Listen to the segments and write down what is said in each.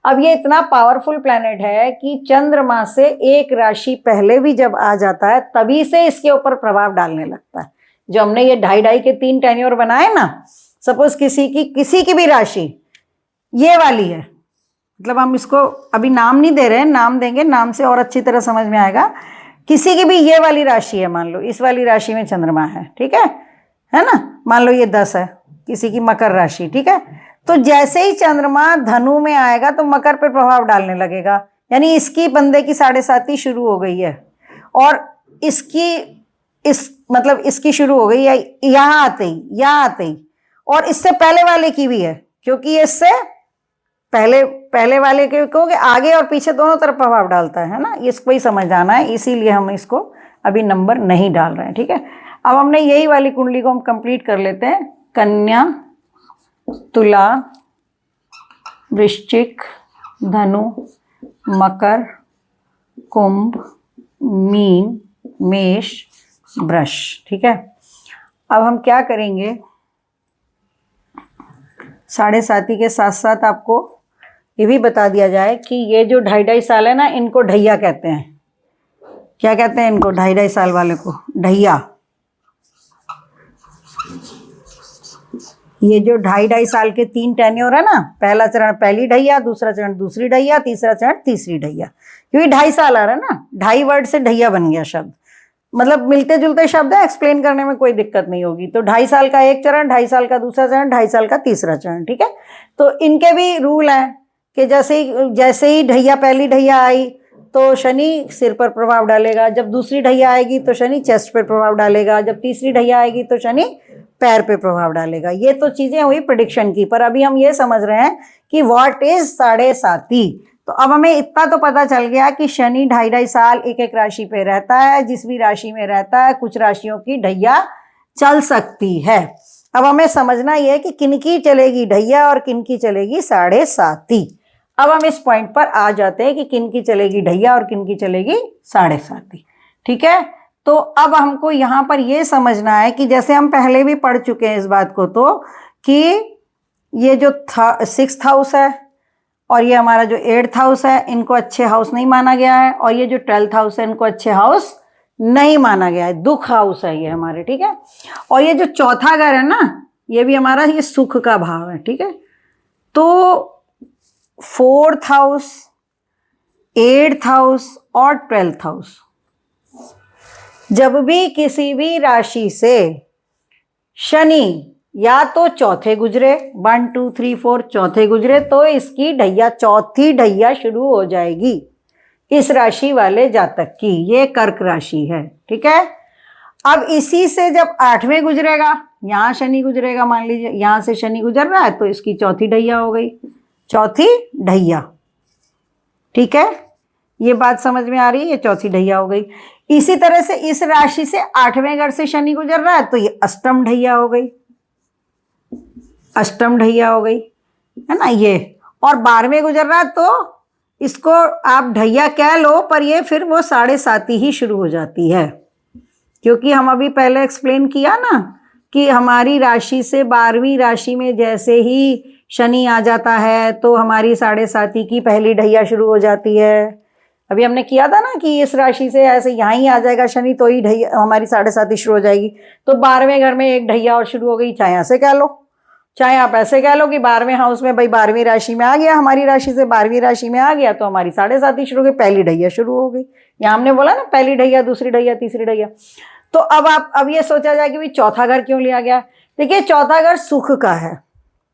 अब ये इतना पावरफुल प्लैनेट है कि चंद्रमा से एक राशि पहले भी जब आ जाता है तभी से इसके ऊपर प्रभाव डालने लगता है। जो हमने ये 2.5 के 3 टेन्योर बनाए ना, सपोज किसी की भी राशि ये वाली है, मतलब हम इसको अभी नाम नहीं दे रहे हैं, नाम देंगे, नाम से और अच्छी तरह समझ में आएगा। किसी की भी ये वाली राशि है, मान लो इस वाली राशि में चंद्रमा है, ठीक है ना, मान लो ये 10 है, किसी की मकर राशि, ठीक है। तो जैसे ही चंद्रमा धनु में आएगा तो मकर पर प्रभाव डालने लगेगा, यानी इसकी बंदे की 7.5 शुरू हो गई है, और इसकी शुरू हो गई है यहाँ आते ही, और इससे पहले वाले की भी है, क्योंकि ये इससे पहले वाले के कहोगे आगे और पीछे दोनों तरफ प्रभाव डालता है ना, इसको ही समझ आना है, इसीलिए हम इसको अभी नंबर नहीं डाल रहे हैं, ठीक है। अब हमने यही वाली कुंडली को हम कंप्लीट कर लेते हैं। कन्या, तुला, वृश्चिक, धनु, मकर, कुंभ, मीन, मेष, वृष, ठीक है। अब हम क्या करेंगे, 7.5 के साथ साथ आपको ये भी बता दिया जाए कि ये जो 2.5 साल है ना, इनको ढैया कहते हैं। क्या कहते हैं इनको? 2.5 साल वाले को ढैया। ये जो 2.5 साल के 3 टेन्योर है ना, पहला चरण पहली ढैया, दूसरा चरण दूसरी ढैया, तीसरा चरण तीसरी ढैया, क्योंकि 2.5 साल आ रहा है ना, 2.5 वर्ड से ढैया बन गया शब्द, मतलब मिलते जुलते शब्द है, एक्सप्लेन करने में कोई दिक्कत नहीं होगी। तो 2.5 साल का एक चरण, 2.5 साल का दूसरा चरण, 2.5 साल का तीसरा चरण, ठीक है। तो इनके भी रूल हैं कि जैसे ही ढैया पहली ढैया आई तो शनि सिर पर प्रभाव डालेगा, जब दूसरी ढैया आएगी तो शनि चेस्ट पर प्रभाव डालेगा, जब तीसरी ढैया आएगी तो शनि पैर पे प्रभाव डालेगा। ये तो चीजें हुई प्रेडिक्शन की, पर अभी हम ये समझ रहे हैं कि व्हाट इज 7.5। तो अब हमें इतना तो पता चल गया कि शनि 2.5 साल एक एक राशि पे रहता है, जिस भी राशि में रहता है कुछ राशियों की ढैया चल सकती है। अब हमें समझना यह है कि किनकी चलेगी ढैया और किनकी चलेगी 7.5। अब हम इस पॉइंट पर आ जाते हैं कि किनकी चलेगी ढैया और किनकी चलेगी 7.5, ठीक है। तो अब हमको यहाँ पर यह समझना है कि जैसे हम पहले भी पढ़ चुके हैं इस बात को, तो कि ये जो 6th हाउस है और ये हमारा जो 8th हाउस है, इनको अच्छे हाउस नहीं माना गया है, और ये जो 12th हाउस है इनको अच्छे हाउस नहीं माना गया है, दुख हाउस है ये हमारे, ठीक है। और ये जो चौथा घर है ना, ये भी हमारा ये सुख का भाव है, ठीक है। तो 4th हाउस, 8th हाउस और 12th हाउस, जब भी किसी भी राशि से शनि या तो चौथे गुजरे, 1 2 3 4 चौथे गुजरे, तो इसकी ढैया, चौथी ढैया शुरू हो जाएगी इस राशि वाले जातक की। ये कर्क राशि है, ठीक है। अब इसी से जब 8वें गुजरेगा, यहां शनि गुजरेगा, मान लीजिए यहां से शनि गुजर रहा है, तो इसकी चौथी ढैया हो गई, चौथी ढैया, ठीक है। ये बात समझ में आ रही है, ये चौथी ढैया हो गई। इसी तरह से इस राशि से 8वें घर से शनि गुजर रहा है, तो ये अष्टम ढैया हो गई, अष्टम ढैया हो गई, है ना ये। और 12वें गुजर रहा है तो इसको आप ढैया कह लो, पर ये फिर वो 7.5 ही शुरू हो जाती है, क्योंकि हम अभी पहले एक्सप्लेन किया ना कि हमारी राशि से 12वीं राशि में जैसे ही शनि आ जाता है तो हमारी 7.5 की पहली ढैया शुरू हो जाती है। अभी हमने किया था ना कि इस राशि से ऐसे यहाँ ही आ जाएगा शनि, तो ही ढैया हमारी 7.5 शुरू हो जाएगी। तो 12वें घर में एक ढैया और शुरू हो गई, चाहे ऐसे कह लो, चाहे आप ऐसे कह लो कि 12वें हाउस में भाई 12वीं राशि में आ गया, हमारी राशि से 12वीं राशि में आ गया, तो हमारी 7.5 शुरू हो गई, पहली ढैया शुरू हो गई। यहाँ हमने बोला ना पहली ढैया, दूसरी ढैया, तीसरी ढैया। तो अब ये सोचा जाए कि भाई चौथा घर क्यों लिया गया। देखिए चौथा घर सुख का है,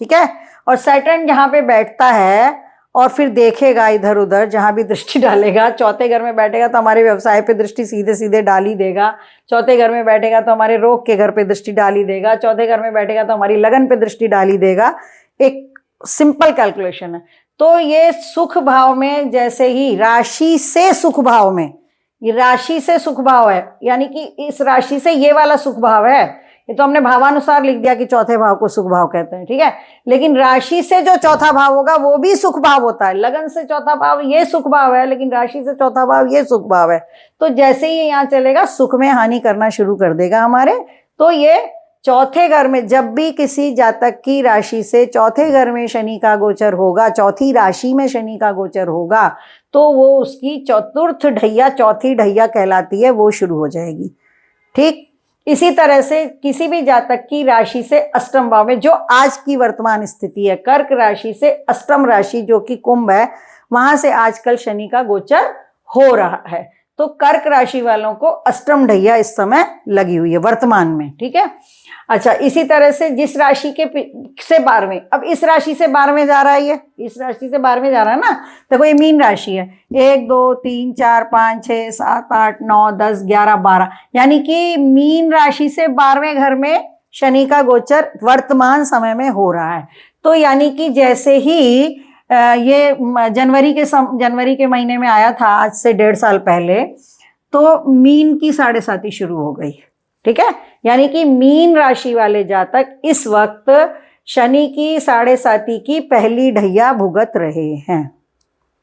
ठीक है, और सैटर्न जहाँ पे बैठता है और फिर देखेगा इधर उधर, जहां भी दृष्टि डालेगा, चौथे घर में बैठेगा तो हमारे व्यवसाय पे दृष्टि सीधे सीधे डाल ही देगा, चौथे घर में बैठेगा तो हमारे रोग के घर पे दृष्टि डाल ही देगा, चौथे घर में बैठेगा तो हमारी लगन पे दृष्टि डाल ही देगा। एक सिंपल कैलकुलेशन है। तो ये सुख भाव में, जैसे ही राशि से सुख भाव में, ये राशि से सुख भाव है, यानी कि इस राशि से ये वाला सुख भाव है, ये तो हमने भावानुसार लिख दिया कि चौथे भाव को सुख भाव कहते हैं, ठीक है। लेकिन राशि से जो चौथा भाव होगा वो भी सुख भाव होता है। लगन से चौथा भाव ये सुख भाव है, लेकिन राशि से चौथा भाव ये सुख भाव है। तो जैसे ही यहाँ चलेगा सुख में हानि करना शुरू कर देगा हमारे, तो ये चौथे घर में जब भी किसी जातक की राशि से चौथे घर में शनि का गोचर होगा, चौथी राशि में शनि का गोचर होगा, तो वो उसकी चतुर्थ ढैया, चौथी ढैया कहलाती है, वो शुरू हो जाएगी। ठीक इसी तरह से किसी भी जातक की राशि से अष्टम भाव में, जो आज की वर्तमान स्थिति है, कर्क राशि से अष्टम राशि जो कि कुंभ है, वहां से आजकल शनि का गोचर हो रहा है, तो कर्क राशि वालों को अष्टम ढैया इस समय लगी हुई है वर्तमान में। ठीक है, अच्छा, इसी तरह से जिस राशि के से 12वें, अब इस राशि से 12वें जा रहा है, ये इस राशि से 12वें जा रहा है ना, देखो ये मीन राशि है, 1 2 3 4 5 6 7 8 9 10 11 12, यानी कि मीन राशि से 12वें घर में शनि का गोचर वर्तमान समय में हो रहा है। तो यानी कि जैसे ही ये जनवरी के महीने में आया था, आज से 1.5 साल पहले, तो मीन की 7.5 शुरू हो गई। ठीक है, यानी कि मीन राशि वाले जातक इस वक्त शनि की 7.5 की पहली ढैया भुगत रहे हैं।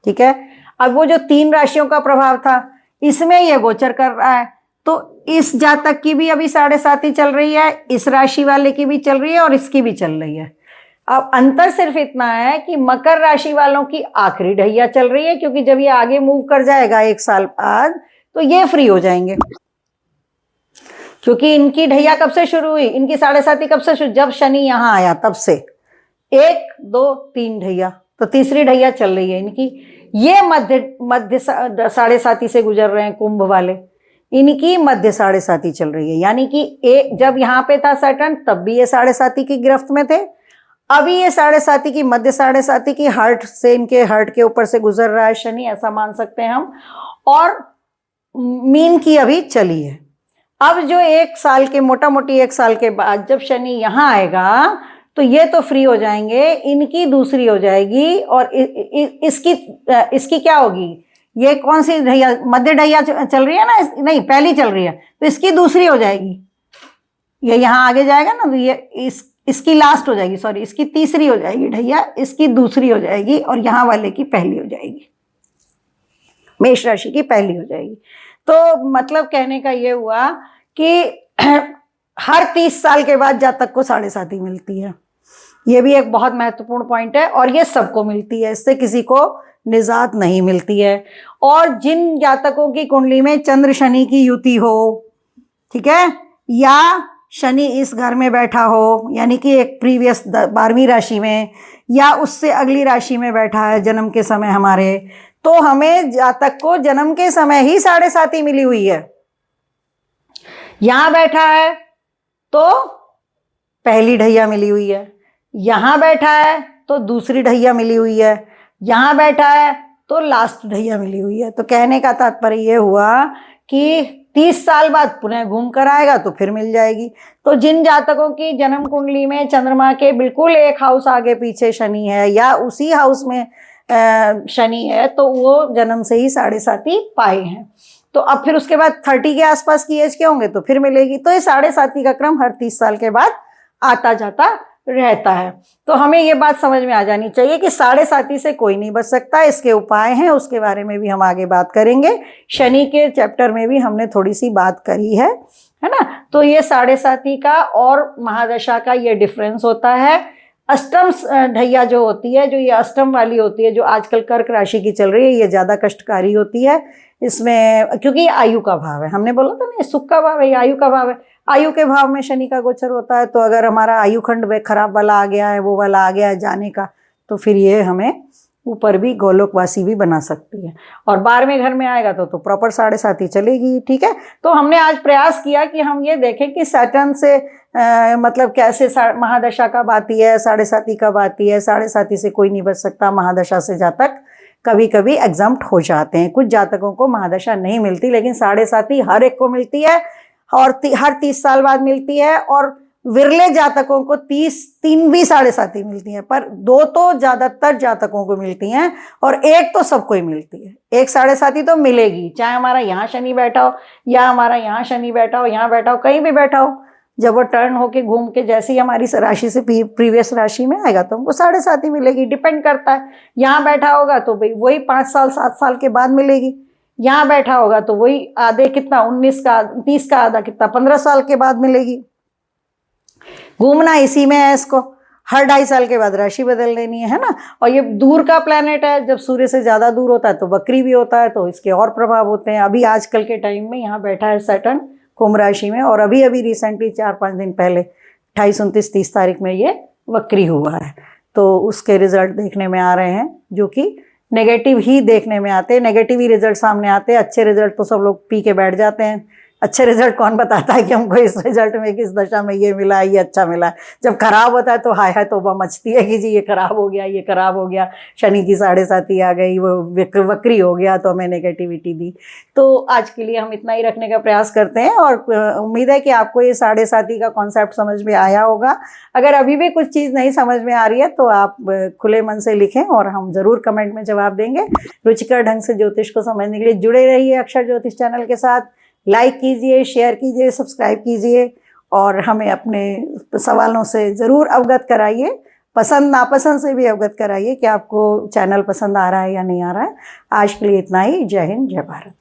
ठीक है, अब वो जो 3 राशियों का प्रभाव था, इसमें ये गोचर कर रहा है, तो इस जातक की भी अभी 7.5 चल रही है, इस राशि वाले की भी चल रही है और इसकी भी चल रही है। अब अंतर सिर्फ इतना है कि मकर राशि वालों की आखिरी ढैया चल रही है, क्योंकि जब ये आगे मूव कर जाएगा 1 साल बाद, तो ये फ्री हो जाएंगे, क्योंकि इनकी ढैया कब से शुरू हुई, इनकी 7.5 कब से शुरू, जब शनि यहां आया तब से 1 2 3 ढैया, तो तीसरी ढैया चल रही है इनकी। ये मध्य 7.5 से गुजर रहे हैं कुंभ वाले, इनकी मध्य 7.5 चल रही है, यानी कि जब यहाँ पे था सैटर्न तब भी ये 7.5 की गिरफ्त में थे, अभी ये 7.5 की, मध्य 7.5 की हार्ट से, इनके हार्ट के ऊपर से गुजर रहा है शनि, ऐसा मान सकते हैं हम, और मीन की अभी चली है। अब जो 1 साल के, मोटा मोटी 1 साल के बाद जब शनि यहाँ आएगा, तो ये तो फ्री हो जाएंगे, इनकी दूसरी हो जाएगी, और इसकी क्या होगी, ये कौन सी ढैया, मध्य ढैया चल रही है ना, नहीं पहली चल रही है, तो इसकी दूसरी हो जाएगी, ये यहाँ आगे जाएगा ना, तो ये इसकी लास्ट हो जाएगी, सॉरी इसकी तीसरी हो जाएगी ढैया, इसकी दूसरी हो जाएगी, और यहाँ वाले की पहली हो जाएगी, मेष राशि की पहली हो जाएगी। तो मतलब कहने का ये हुआ कि हर 30 साल के बाद जातक को 7.5 मिलती है, ये भी एक बहुत महत्वपूर्ण पॉइंट है, और ये सबको मिलती है, इससे किसी को निजात नहीं मिलती है। और जिन जातकों की कुंडली में चंद्र शनि की युति हो, ठीक है, या शनि इस घर में बैठा हो, यानी कि एक प्रीवियस 12वीं राशि में या उससे अगली राशि में बैठा है जन्म के समय हमारे, तो हमें जातक को जन्म के समय ही 7.5 मिली हुई है। यहां बैठा है तो पहली ढैया मिली हुई है, यहां बैठा है तो दूसरी ढैया मिली हुई है, यहां बैठा है तो लास्ट ढैया मिली हुई है। तो कहने का तात्पर्य यह हुआ कि 30 साल बाद पुनः घूम कर आएगा तो फिर मिल जाएगी। तो जिन जातकों की जन्म कुंडली में चंद्रमा के बिल्कुल एक हाउस आगे पीछे शनि है, या उसी हाउस में शनि है, तो वो जन्म से ही 7.5 पाए हैं। तो अब फिर उसके बाद 30 के आसपास की एज के होंगे तो फिर मिलेगी। तो ये 7.5 का क्रम हर 30 साल के बाद आता जाता रहता है। तो हमें ये बात समझ में आ जानी चाहिए कि 7.5 से कोई नहीं बच सकता, इसके उपाय हैं, उसके बारे में भी हम आगे बात करेंगे। शनि के चैप्टर में भी हमने थोड़ी सी बात करी है ना। तो ये 7.5 का और महादशा का ये डिफरेंस होता है। अष्टम ढैया जो होती है, जो ये अष्टम वाली होती है, जो आजकल कर्क राशि की चल रही है, ये ज़्यादा कष्टकारी होती है इसमें, क्योंकि ये आयु का भाव है। हमने बोला था ना, ये सुख का भाव है, ये आयु का भाव है। आयु के भाव में शनि का गोचर होता है, तो अगर हमारा आयु खंड खराब वाला आ गया है, वो वाला आ गया है जाने का, तो फिर ये हमें ऊपर भी गोलोकवासी भी बना सकती है। और 12वें घर में आएगा तो प्रॉपर 7.5 चलेगी। ठीक है, तो हमने आज प्रयास किया कि हम ये देखें कि सैटर्न से मतलब कैसे महादशा कब आती है, 7.5 कब आती है। 7.5 से कोई नहीं बच सकता, महादशा से जातक कभी कभी एग्जम्प्ट हो जाते हैं। कुछ जातकों को महादशा नहीं मिलती, लेकिन 7.5 हर एक को मिलती है, और हर 30 साल बाद मिलती है। और विरले जातकों को 3 भी 7.5 मिलती है, पर 2 तो ज्यादातर जातकों को मिलती हैं, और 1 तो सबको ही मिलती है। 1 7.5 तो मिलेगी, चाहे हमारा यहाँ शनि बैठा हो, या हमारा यहाँ शनि बैठा हो, यहाँ बैठा हो, कहीं भी बैठा हो। जब वो टर्न होके घूम के जैसे ही हमारी राशि से प्रीवियस राशि में आएगा, तो हमको 7.5 मिलेगी। डिपेंड करता है, यहाँ बैठा होगा तो भाई वही 5 साल 7 साल के बाद मिलेगी। यहाँ बैठा होगा तो वही आधे कितना 19 का 30 का आधा कितना 15 साल के बाद मिलेगी। घूमना इसी में है इसको, हर 2.5 साल के बाद राशि बदल देनी है ना। और ये दूर का प्लैनेट है, जब सूर्य से ज़्यादा दूर होता है तो वक्री भी होता है, तो इसके और प्रभाव होते हैं। अभी आजकल के टाइम में यहाँ बैठा है सैटर्न कुंभ राशि में, और अभी अभी रिसेंटली 4-5 दिन पहले 28, 29, 30 तारीख में ये वक्री हुआ है। तो उसके रिजल्ट देखने में आ रहे हैं जो कि नेगेटिव ही देखने में आते हैं, नेगेटिव ही रिजल्ट सामने आते हैं। अच्छे रिजल्ट तो सब लोग पी के बैठ जाते हैं। अच्छे रिजल्ट कौन बताता है कि हमको इस रिजल्ट में किस दशा में ये मिला, ये अच्छा मिला। जब खराब होता है तो हाय हाय तौबा मचती है कि जी ये खराब हो गया, ये खराब हो गया, शनि की 7.5 आ गई, वो वक्री हो गया तो हमें नेगेटिविटी दी। तो आज के लिए हम इतना ही रखने का प्रयास करते हैं, और उम्मीद है कि आपको ये 7.5 का कॉन्सेप्ट समझ में आया होगा। अगर अभी भी कुछ चीज़ नहीं समझ में आ रही है तो आप खुले मन से लिखें और हम ज़रूर कमेंट में जवाब देंगे। रुचिकर ढंग से ज्योतिष को समझने के लिए जुड़े रहिए अक्षर ज्योतिष चैनल के साथ। लाइक कीजिए, शेयर कीजिए, सब्सक्राइब कीजिए, और हमें अपने सवालों से ज़रूर अवगत कराइए। पसंद नापसंद से भी अवगत कराइए कि आपको चैनल पसंद आ रहा है या नहीं आ रहा है। आज के लिए इतना ही। जय हिंद, जय भारत।